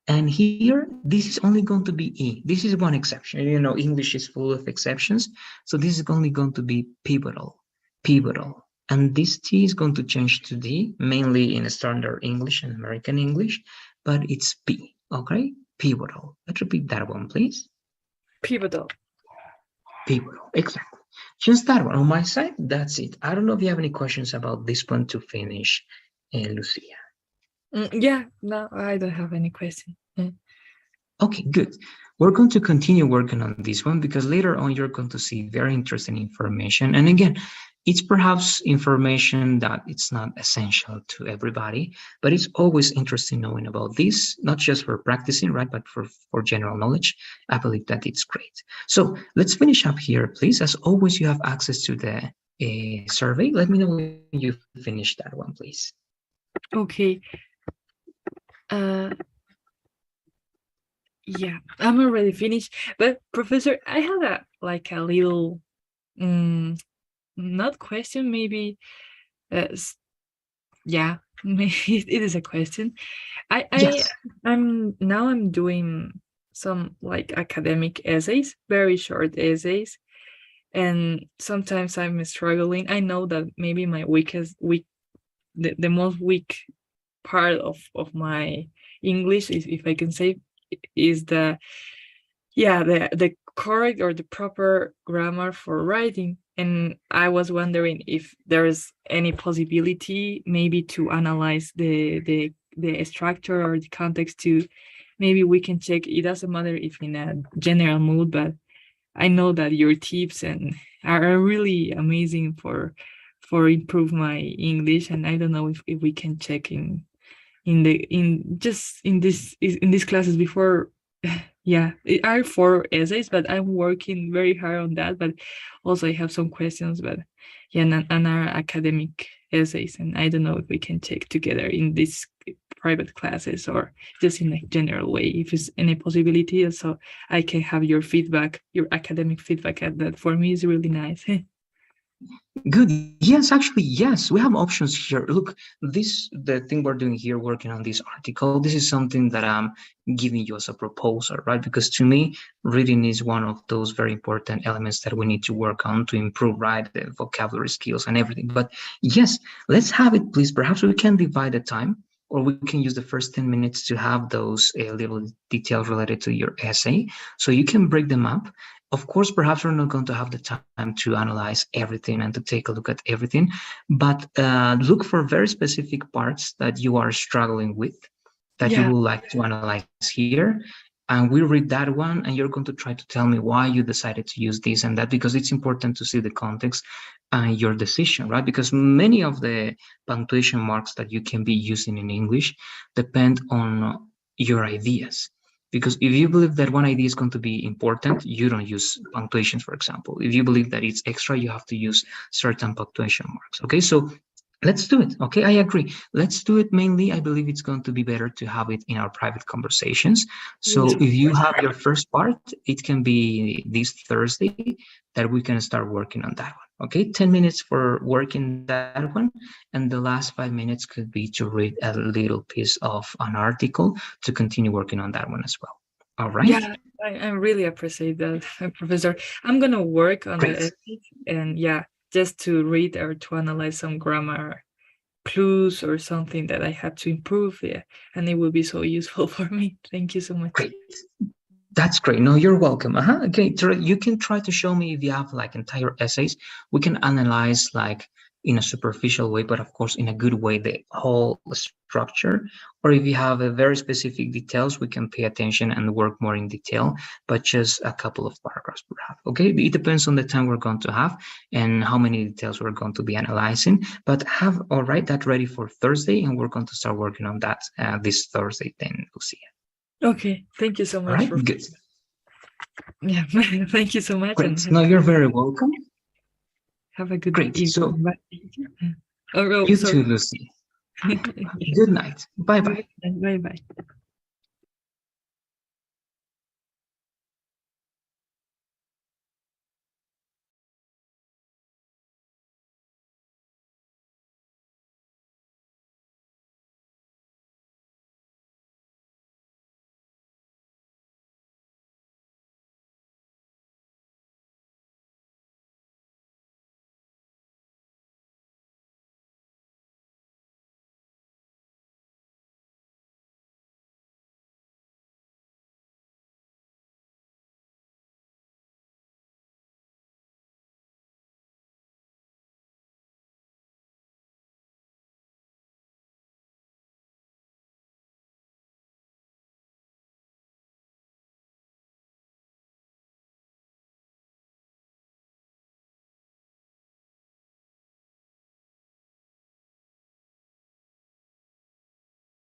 And here, this is only going to be E. This is one exception. You know, English is full of exceptions. So this is only going to be pivotal, pivotal. And this T is going to change to D, mainly in standard English and American English, but it's P, okay? Pivotal. Let's repeat that one, please. Pivotal. Pivotal, exactly. Just that one. On my side, that's it. I don't know if you have any questions about this one to finish, Lucia. Yeah, no, I don't have any question. Okay, good. We're going to continue working on this one because later on you're going to see very interesting information. And again, it's perhaps information that it's not essential to everybody, but it's always interesting knowing about this, not just for practicing, right, but for general knowledge. I believe that it's great. So let's finish up here, please. As always, you have access to the survey. Let me know when you finish that one, please. Okay. Yeah, I'm already finished. But Professor, I have a little, not question, maybe. Yeah, maybe it is a question. Yes. I'm doing some like academic essays, very short essays, and sometimes I'm struggling. I know that maybe my the most weak part of my English is, if I can say, is the correct or the proper grammar for writing. And I was wondering if there is any possibility maybe to analyze the structure or the context to maybe we can check. It doesn't matter if in a general mood, but I know that your tips and are really amazing for improve my English. And I don't know if we can check in these classes before. Yeah, it are 4 essays, but I'm working very hard on that. But also I have some questions, but yeah, and are academic essays, and I don't know if we can check together in these private classes or just in a general way, if it's any possibility, so I can have your feedback, your academic feedback. At that for me is really nice. Good. Yes, actually, yes. We have options here. Look, the thing we're doing here, working on this article, this is something that I'm giving you as a proposal, right? Because to me, reading is one of those very important elements that we need to work on to improve, right? The vocabulary skills and everything. But yes, let's have it, please. Perhaps we can divide the time, or we can use the first 10 minutes to have those little details related to your essay. So you can break them up. Of course, perhaps we're not going to have the time to analyze everything and to take a look at everything, but look for very specific parts that you are struggling with, that you Yeah. would like to analyze here. And we read that one, and you're going to try to tell me why you decided to use this and that, because it's important to see the context and your decision, right? Because many of the punctuation marks that you can be using in English depend on your ideas. Because if you believe that one idea is going to be important, you don't use punctuations, for example. If you believe that it's extra, you have to use certain punctuation marks. Okay, so let's do it. Okay, I agree. Let's do it. Mainly, I believe it's going to be better to have it in our private conversations. So if you have your first part, it can be this Thursday that we can start working on that one. Okay, 10 minutes for working that one. And the last 5 minutes could be to read a little piece of an article to continue working on that one as well. All right? Yeah, I really appreciate that, Professor. I'm gonna work on the Great. essay and yeah, just to read or to analyze some grammar clues or something that I have to improve. Yeah, and it will be so useful for me. Thank you so much. Great. That's great. No, you're welcome. Okay, you can try to show me if you have like entire essays. We can analyze like in a superficial way, but of course in a good way, the whole structure. Or if you have a very specific details, we can pay attention and work more in detail, but just a couple of paragraphs per half. Okay, it depends on the time we're going to have and how many details we're going to be analyzing. But have all right that ready for Thursday, and we're going to start working on that this Thursday. Then, Lucia. Okay, thank you so All much right, for good. yeah. Thank you so much, and Great. No, you're very welcome. have a good Great. So evening. Bye. Oh, you sorry. too, Lucy. Good night. Bye bye. Bye bye.